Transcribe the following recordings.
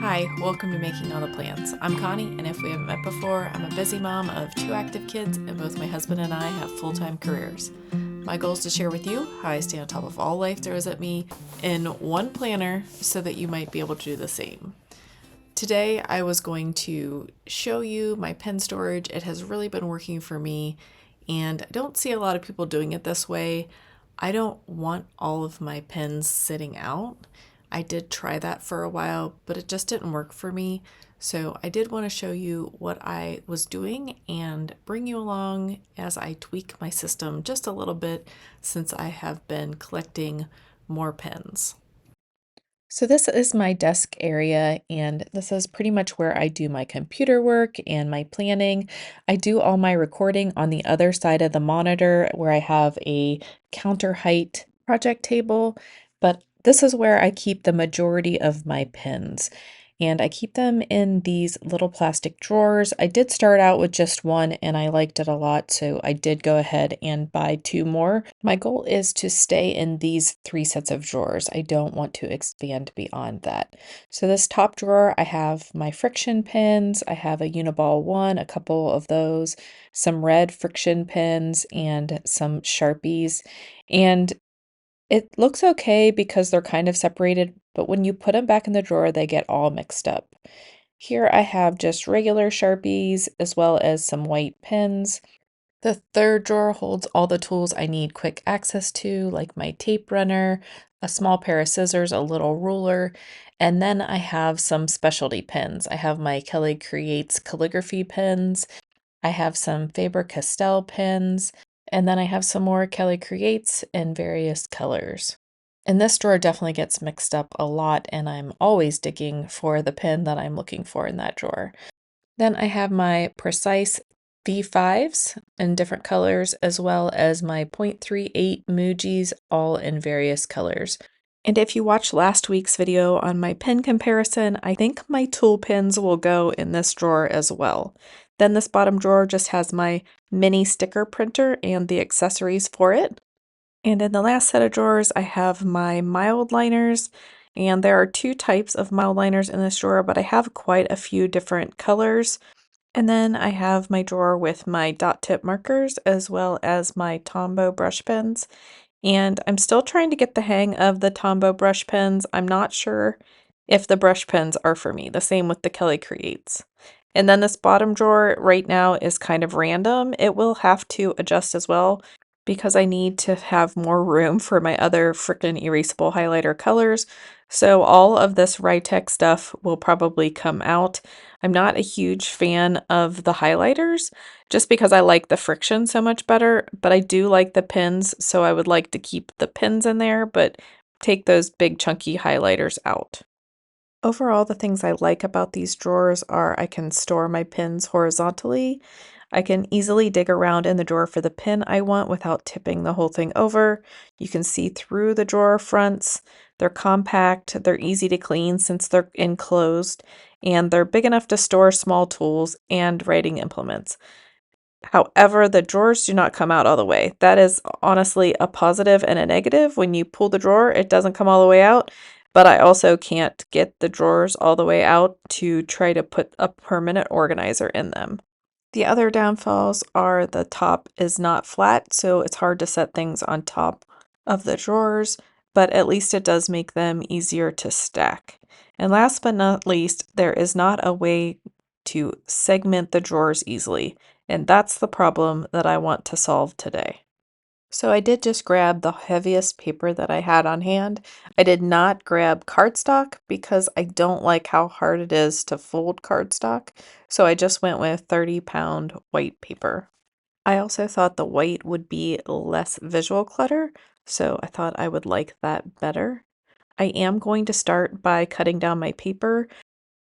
Hi, welcome to Making All the Plans. I'm Connie, and if we haven't met before, I'm a busy mom of 2 active kids, and both my husband and I have full-time careers. My goal is to share with you how I stay on top of all life throws at me in one planner so that you might be able to do the same. Today, I was going to show you my pen storage. It has really been working for me, and I don't see a lot of people doing it this way. I don't want all of my pens sitting out. I did try that for a while, but it just didn't work for me. So I did want to show you what I was doing and bring you along as I tweak my system just a little bit since I have been collecting more pens. So this is my desk area, and this is pretty much where I do my computer work and my planning. I do all my recording on the other side of the monitor where I have a counter height project table, but this is where I keep the majority of my pens. And I keep them in these little plastic drawers. I did start out with just one and I liked it a lot, so I did go ahead and buy two more. My goal is to stay in these 3 sets of drawers. I don't want to expand beyond that. So this top drawer, I have my friction pins. I have a Uniball 1, a couple of those, some red friction pins, and some Sharpies. And it looks okay because they're kind of separated, but when you put them back in the drawer, they get all mixed up. Here I have just regular Sharpies as well as some white pens. The third drawer holds all the tools I need quick access to, like my tape runner, a small pair of scissors, a little ruler, and then I have some specialty pens. I have my Kelly Creates calligraphy pens, I have some Faber-Castell pens, and then I have some more Kelly Creates in various colors. And this drawer definitely gets mixed up a lot, and I'm always digging for the pen that I'm looking for in that drawer. Then I have my Precise V5s in different colors, as well as my .38 Mujis, all in various colors. And if you watched last week's video on my pen comparison, I think my tool pens will go in this drawer as well. Then this bottom drawer just has my mini sticker printer and the accessories for it. And in the last set of drawers, I have my mild liners, and there are 2 types of mild liners in this drawer, but I have quite a few different colors. And then I have my drawer with my dot tip markers as well as my Tombow brush pens. And I'm still trying to get the hang of the Tombow brush pens. I'm not sure if the brush pens are for me. The same with the Kelly Creates. And then this bottom drawer right now is kind of random. It will have to adjust as well because I need to have more room for my other frickin' erasable highlighter colors. So all of this Rytech stuff will probably come out. I'm not a huge fan of the highlighters just because I like the friction so much better, but I do like the pins, so I would like to keep the pins in there, but take those big chunky highlighters out. Overall, the things I like about these drawers are I can store my pins horizontally. I can easily dig around in the drawer for the pin I want without tipping the whole thing over. You can see through the drawer fronts. They're compact, they're easy to clean since they're enclosed, and they're big enough to store small tools and writing implements. However, the drawers do not come out all the way. That is honestly a positive and a negative. When you pull the drawer, it doesn't come all the way out, but I also can't get the drawers all the way out to try to put a permanent organizer in them. The other downfalls are the top is not flat, so it's hard to set things on top of the drawers, but at least it does make them easier to stack. And last but not least, there is not a way to segment the drawers easily, and that's the problem that I want to solve today. So I did just grab the heaviest paper that I had on hand. I did not grab cardstock because I don't like how hard it is to fold cardstock, so I just went with 30-pound white paper. I also thought the white would be less visual clutter, so I thought I would like that better. I am going to start by cutting down my paper.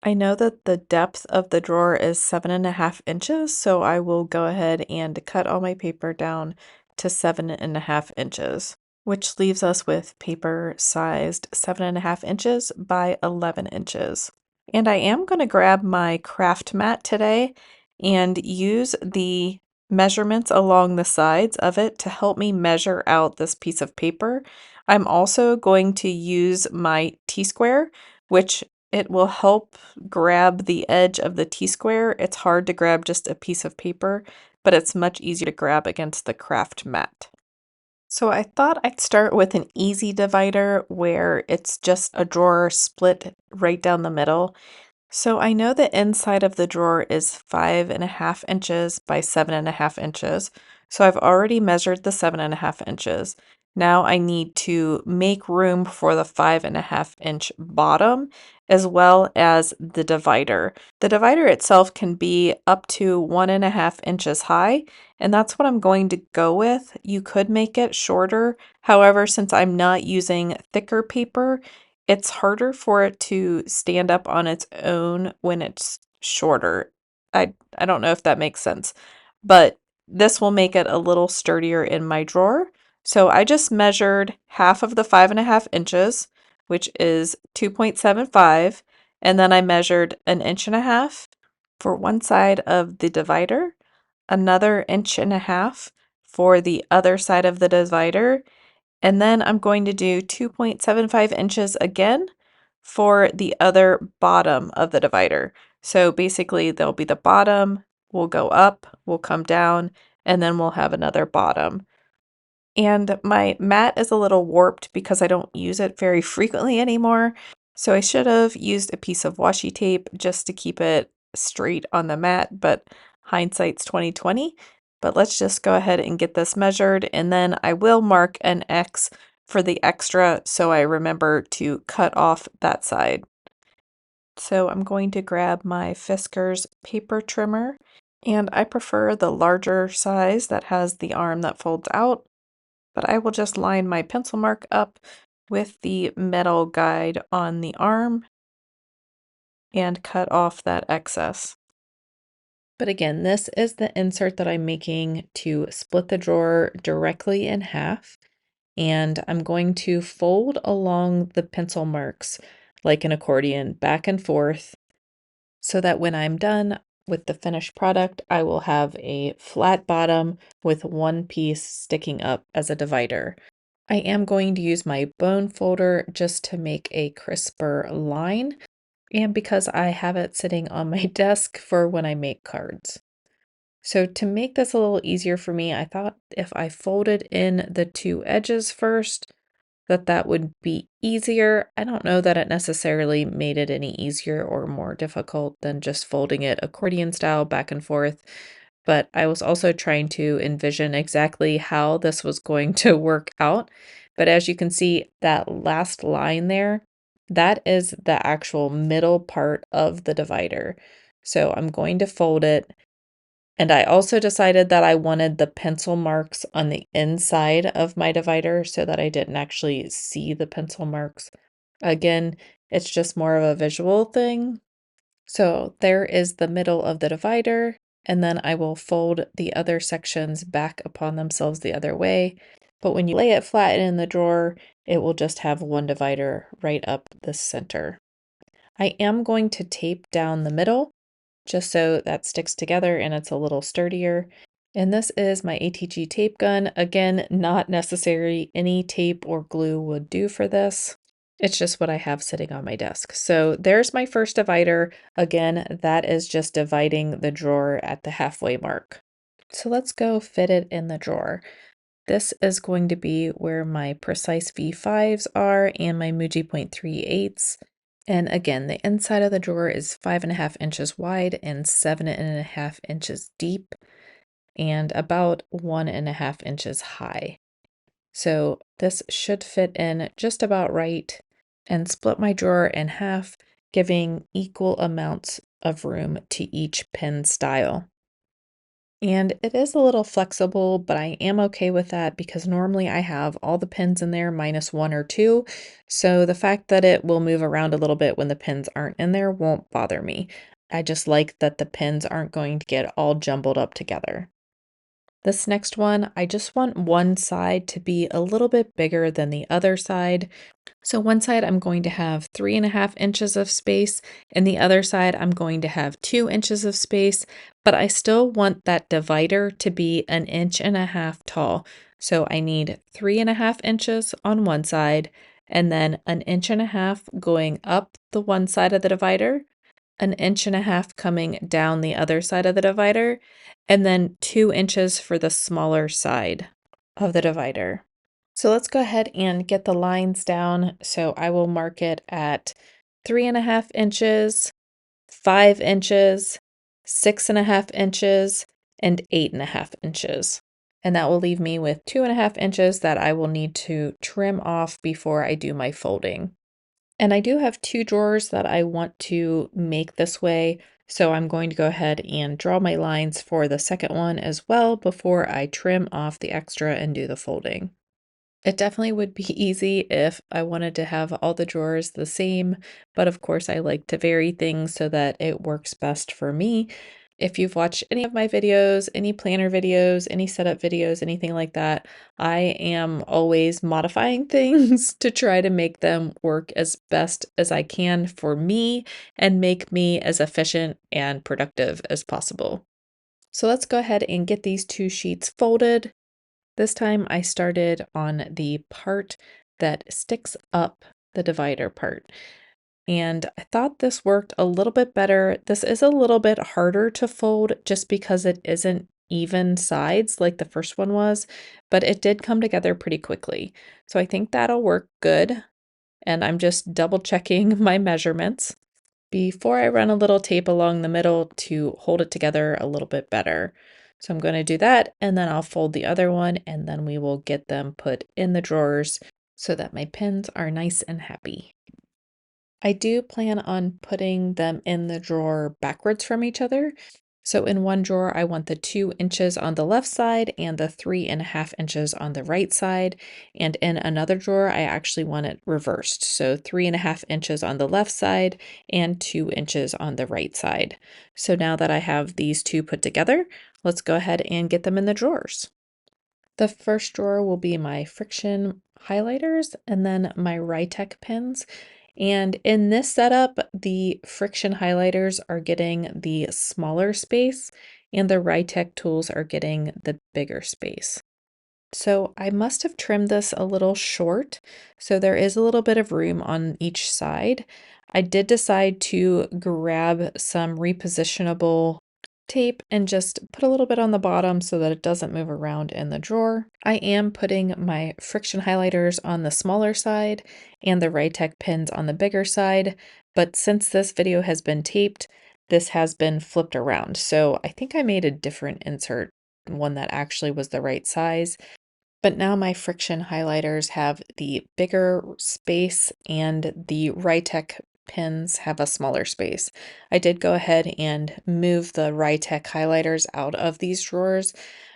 I know that the depth of the drawer is 7.5 inches, so I will go ahead and cut all my paper down to 7.5 inches, which leaves us with paper sized 7.5 inches by 11 inches. And I am going to grab my craft mat today and use the measurements along the sides of it to help me measure out this piece of paper. I'm also going to use my T-square, which It will help grab the edge of the T-square. It's hard to grab just a piece of paper, but it's much easier to grab against the craft mat. So I thought I'd start with an easy divider where it's just a drawer split right down the middle. So I know the inside of the drawer is 5.5 inches by 7.5 inches. So I've already measured the 7.5 inches. Now I need to make room for the 5.5 inch bottom as well as the divider. The divider itself can be up to 1.5 inches high, and that's what I'm going to go with. You could make it shorter. However, since I'm not using thicker paper, it's harder for it to stand up on its own when it's shorter. I don't know if that makes sense, but this will make it a little sturdier in my drawer. So I just measured half of the 5.5 inches, which is 2.75, and then I measured 1.5 inches for one side of the divider, another 1.5 inches for the other side of the divider, and then I'm going to do 2.75 inches again for the other bottom of the divider. So basically there'll be the bottom, we'll go up, we'll come down, and then we'll have another bottom. And my mat is a little warped because I don't use it very frequently anymore. So I should have used a piece of washi tape just to keep it straight on the mat, but hindsight's 2020. But let's just go ahead and get this measured, and then I will mark an X for the extra so I remember to cut off that side. So I'm going to grab my Fiskars paper trimmer, and I prefer the larger size that has the arm that folds out, but I will just line my pencil mark up with the metal guide on the arm and cut off that excess. But again, this is the insert that I'm making to split the drawer directly in half, and I'm going to fold along the pencil marks like an accordion back and forth so that when I'm done with the finished product, I will have a flat bottom with one piece sticking up as a divider. I am going to use my bone folder just to make a crisper line, and because I have it sitting on my desk for when I make cards. So to make this a little easier for me, I thought if I folded in the two edges first, that would be easier. I don't know that it necessarily made it any easier or more difficult than just folding it accordion style back and forth, but I was also trying to envision exactly how this was going to work out. But as you can see, that last line there, that is the actual middle part of the divider. So I'm going to fold it. And I also decided that I wanted the pencil marks on the inside of my divider so that I didn't actually see the pencil marks. Again, it's just more of a visual thing. So there is the middle of the divider, and then I will fold the other sections back upon themselves the other way. But when you lay it flat in the drawer, it will just have one divider right up the center. I am going to tape down the middle just so that sticks together and it's a little sturdier. And this is my ATG tape gun. Again, not necessary. Any tape or glue would do for this. It's just what I have sitting on my desk. So there's my first divider. Again, that is just dividing the drawer at the halfway mark. So let's go fit it in the drawer. This is going to be where my precise V5s are and my Muji .38s. And again, the inside of the drawer is 5.5 inches wide and 7.5 inches deep and about 1.5 inches high. So this should fit in just about right, and split my drawer in half, giving equal amounts of room to each pen style. And it is a little flexible, but I am okay with that because normally I have all the pins in there minus one or two. So the fact that it will move around a little bit when the pins aren't in there won't bother me. I just like that the pins aren't going to get all jumbled up together. This next one, I just want one side to be a little bit bigger than the other side. So one side I'm going to have 3.5 inches of space, and the other side I'm going to have 2 inches of space, but I still want that divider to be 1.5 inches tall. So I need 3.5 inches on one side, and then 1.5 inches going up the one side of the divider, 1.5 inches coming down the other side of the divider, and then 2 inches for the smaller side of the divider. So let's go ahead and get the lines down. So I will mark it at 3.5 inches, 5 inches, 6.5 inches, and 8.5 inches. And that will leave me with 2.5 inches that I will need to trim off before I do my folding. And I do have 2 drawers that I want to make this way, so I'm going to go ahead and draw my lines for the second one as well before I trim off the extra and do the folding. It definitely would be easy if I wanted to have all the drawers the same, but of course I like to vary things so that it works best for me. If you've watched any of my videos, any planner videos, any setup videos, anything like that, I am always modifying things to try to make them work as best as I can for me and make me as efficient and productive as possible. So let's go ahead and get these 2 sheets folded. This time I started on the part that sticks up the divider part. And I thought this worked a little bit better. This is a little bit harder to fold just because it isn't even sides like the first one was, but it did come together pretty quickly. So I think that'll work good. And I'm just double checking my measurements before I run a little tape along the middle to hold it together a little bit better. So I'm going to do that, and then I'll fold the other one, and then we will get them put in the drawers so that my pins are nice and happy. I do plan on putting them in the drawer backwards from each other. So in one drawer, I want the 2 inches on the left side and the 3.5 inches on the right side. And in another drawer, I actually want it reversed. So 3.5 inches on the left side and 2 inches on the right side. So now that I have these two put together, let's go ahead and get them in the drawers. The first drawer will be my friction highlighters and then my Rytech pins. And in this setup, the friction highlighters are getting the smaller space and the Rytech tools are getting the bigger space. So I must have trimmed this a little short, so there is a little bit of room on each side. I did decide to grab some repositionable tape and just put a little bit on the bottom so that it doesn't move around in the drawer. I am putting my friction highlighters on the smaller side and the Rytech pins on the bigger side, but since this video has been taped, this has been flipped around. So I think I made a different insert, one that actually was the right size. But now my friction highlighters have the bigger space and the Rytech pins have a smaller space. I did go ahead and move the Rytech highlighters out of these drawers.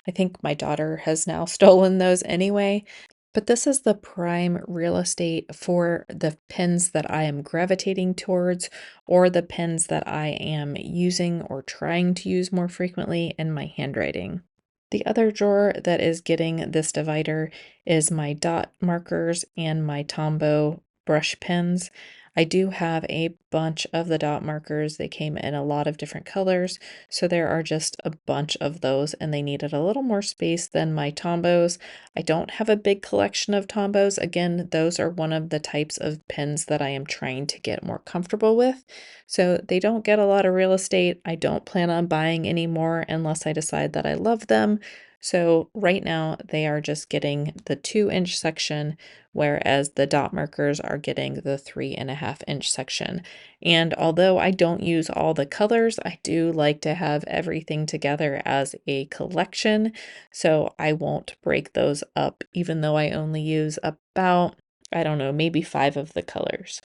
I think my daughter has now stolen those anyway. But this is the prime real estate for the pins that I am gravitating towards or the pins that I am using or trying to use more frequently in my handwriting. The other drawer that is getting this divider is my dot markers and my Tombow brush pens. I do have a bunch of the dot markers. They came in a lot of different colors, so there are just a bunch of those, and they needed a little more space than my Tombows. I don't have a big collection of Tombows. Again, those are one of the types of pens that I am trying to get more comfortable with. So they don't get a lot of real estate. I don't plan on buying any more unless I decide that I love them. So right now they are just getting the 2-inch section, whereas the dot markers are getting the 3.5-inch section. And although I don't use all the colors, I do like to have everything together as a collection. So I won't break those up, even though I only use about, I don't know, maybe 5 of the colors.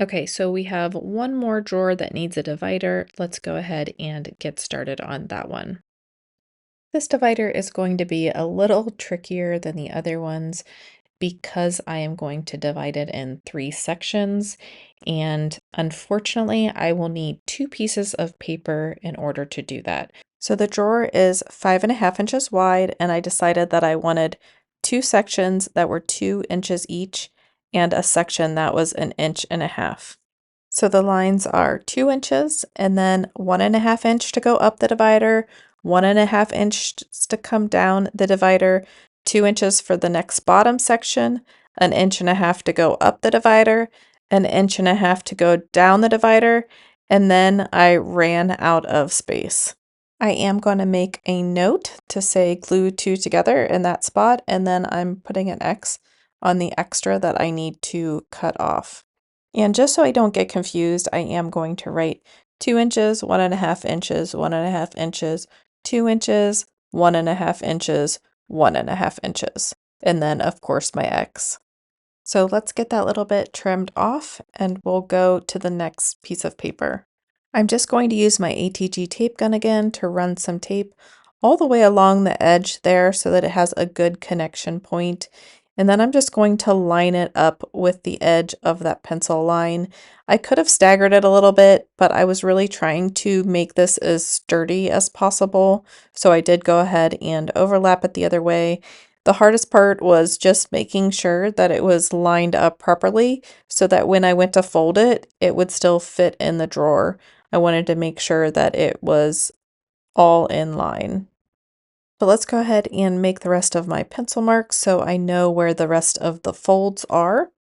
Okay, so we have one more drawer that needs a divider. Let's go ahead and get started on that one. This divider is going to be a little trickier than the other ones because I am going to divide it in 3 sections. And unfortunately, I will need 2 pieces of paper in order to do that. So the drawer is 5.5 inches wide, and I decided that I wanted 2 sections that were 2 inches each and a section that was 1.5 inches. So the lines are 2 inches and then 1.5 inch to go up the divider, 1.5 inches to come down the divider, 2 inches for the next bottom section, 1.5 inches to go up the divider, 1.5 inches to go down the divider, and then I ran out of space. I am going to make a note to say glue 2 together in that spot, and then I'm putting an X on the extra that I need to cut off. And just so I don't get confused, I am going to write 2 inches, 1.5 inches, 1.5 inches, 2 inches, 1.5 inches, 1.5 inches, and then of course my X. So let's get that little bit trimmed off and we'll go to the next piece of paper. I'm just going to use my ATG tape gun again to run some tape all the way along the edge there so that it has a good connection point. And then I'm just going to line it up with the edge of that pencil line. I could have staggered it a little bit, but I was really trying to make this as sturdy as possible. So I did go ahead and overlap it the other way. The hardest part was just making sure that it was lined up properly so that when I went to fold it, it would still fit in the drawer. I wanted to make sure that it was all in line. So let's go ahead and make the rest of my pencil marks so I know where the rest of the folds are.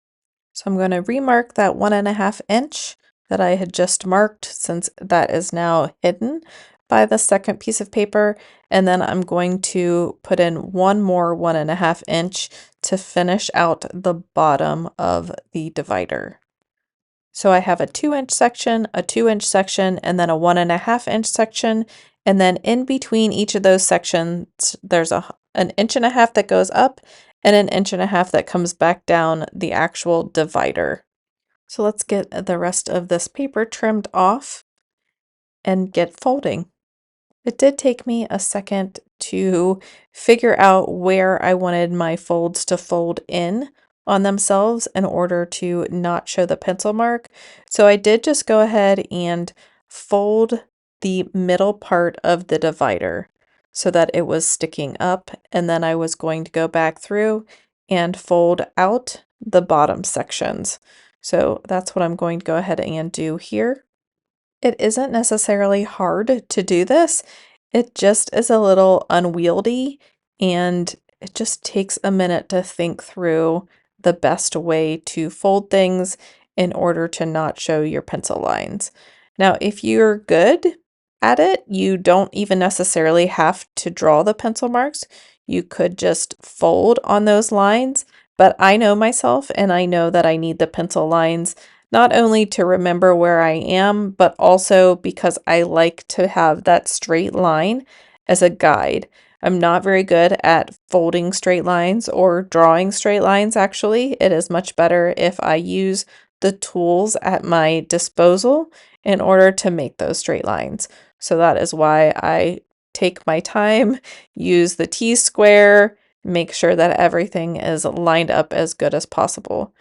So I'm going to remark that 1.5 inch that I had just marked, since that is now hidden by the second piece of paper, and then I'm going to put in one more 1.5 inch to finish out the bottom of the divider. So I have a 2-inch section, a 2-inch section, and then a 1.5 inch section, and then in between each of those sections there's an 1.5 inches that goes up and an 1.5 inches that comes back down the actual divider. So let's get the rest of this paper trimmed off and get folding. It did take me a second to figure out where I wanted my folds to fold in on themselves in order to not show the pencil mark. So I did just go ahead and fold the middle part of the divider so that it was sticking up, and then I was going to go back through and fold out the bottom sections. So that's what I'm going to go ahead and do here. It isn't necessarily hard to do this, it just is a little unwieldy, and it just takes a minute to think through the best way to fold things in order to not show your pencil lines. Now, if you're good at it, you don't even necessarily have to draw the pencil marks. You could just fold on those lines, but I know myself and I know that I need the pencil lines not only to remember where I am, but also because I like to have that straight line as a guide. I'm not very good at folding straight lines or drawing straight lines, actually. It is much better if I use the tools at my disposal in order to make those straight lines. So that is why I take my time, use the T-square, make sure that everything is lined up as good as possible.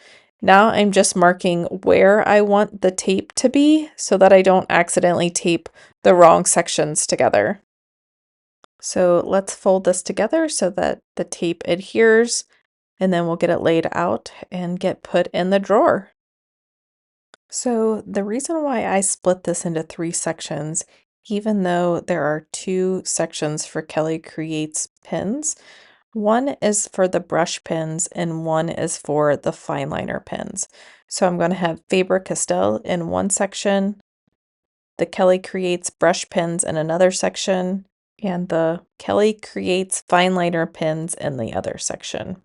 Now I'm just marking where I want the tape to be so that I don't accidentally tape the wrong sections together. So let's fold this together so that the tape adheres, and then we'll get it laid out and get put in the drawer. So the reason why I split this into 3 sections, even though there are 2 sections for Kelly Creates pins, one is for the brush pins and one is for the fine liner pins. So I'm going to have Faber-Castell in one section, the Kelly Creates brush pins in another section, and the Kelly Creates fine liner pins in the other section.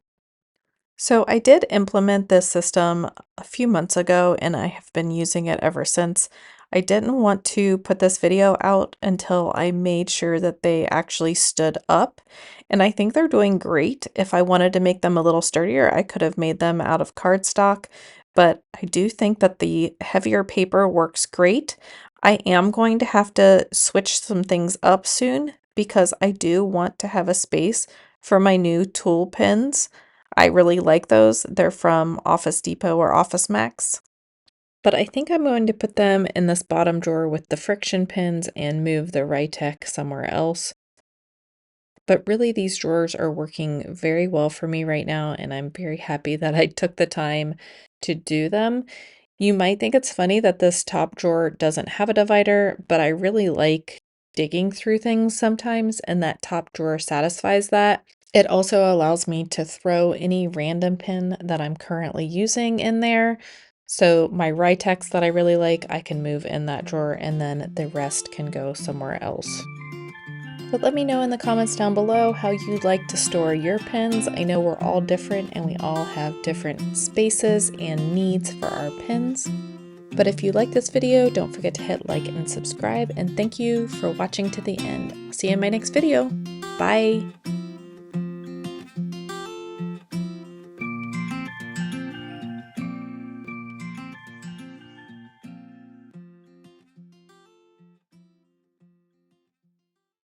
So I did implement this system a few months ago and I have been using it ever since. I didn't want to put this video out until I made sure that they actually stood up, and I think they're doing great. If I wanted to make them a little sturdier, I could have made them out of cardstock, but I do think that the heavier paper works great. I am going to have to switch some things up soon because I do want to have a space for my new tool pins. I really like those. They're from Office Depot or Office Max. But I think I'm going to put them in this bottom drawer with the friction pins and move the Rytech somewhere else. But really, these drawers are working very well for me right now, and I'm very happy that I took the time to do them. You might think it's funny that this top drawer doesn't have a divider, but I really like digging through things sometimes, and that top drawer satisfies that. It also allows me to throw any random pin that I'm currently using in there. So my Ritex that I really like, I can move in that drawer and then the rest can go somewhere else. But let me know in the comments down below how you'd like to store your pins. I know we're all different and we all have different spaces and needs for our pins. But if you like this video, don't forget to hit like and subscribe, and thank you for watching to the end. I'll see you in my next video. Bye!